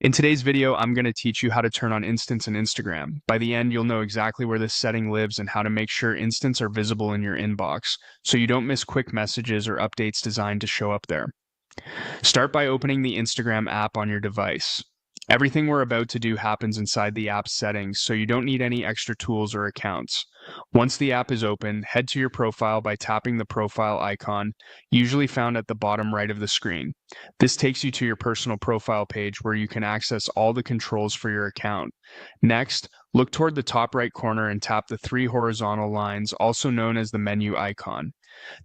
In today's video, I'm going to teach you how to turn on Instants in Instagram. By the end, you'll know exactly where this setting lives and how to make sure Instants are visible in your inbox, so you don't miss quick messages or updates designed to show up there. Start by opening the Instagram app on your device. Everything we're about to do happens inside the app's settings, so you don't need any extra tools or accounts. Once the app is open, head to your profile by tapping the profile icon, usually found at the bottom right of the screen. This takes you to your personal profile page where you can access all the controls for your account. Next, look toward the top right corner and tap the three horizontal lines, also known as the menu icon.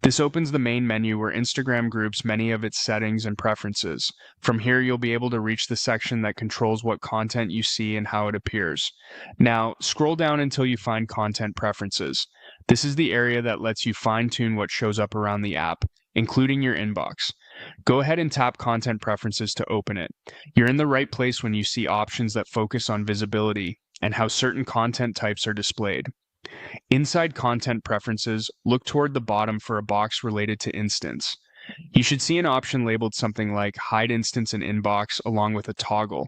This opens the main menu where Instagram groups many of its settings and preferences. From here, you'll be able to reach the section that controls what content you see and how it appears. Now, scroll down until you find Content Preferences. This is the area that lets you fine-tune what shows up around the app, including your inbox. Go ahead and tap Content Preferences to open it. You're in the right place when you see options that focus on visibility and how certain content types are displayed. Inside Content Preferences, look toward the bottom for a box related to Instants. You should see an option labeled something like Hide Instants in Inbox along with a toggle.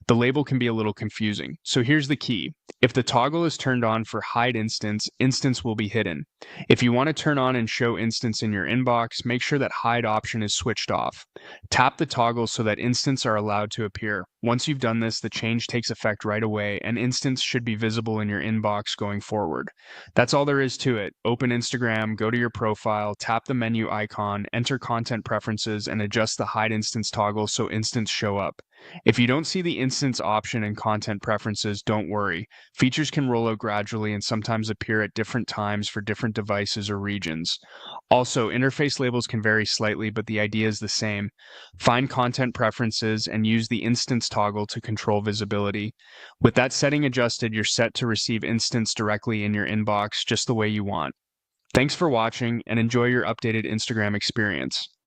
The label can be a little confusing, so here's the key. If the toggle is turned on for Hide Instants, Instants will be hidden. If you want to turn on and show Instants in your inbox, make sure that Hide option is switched off. Tap the toggle so that Instants are allowed to appear. Once you've done this, the change takes effect right away, and Instants should be visible in your inbox going forward. That's all there is to it. Open Instagram, go to your profile, tap the menu icon, enter Content Preferences, and adjust the Hide Instants toggle so Instants show up. If you don't see the Instants option in Content Preferences, don't worry. Features can roll out gradually and sometimes appear at different times for different devices or regions. Also, interface labels can vary slightly, but the idea is the same. Find Content Preferences and use the Instants toggle to control visibility. With that setting adjusted, you're set to receive Instants directly in your inbox just the way you want. Thanks for watching and enjoy your updated Instagram experience.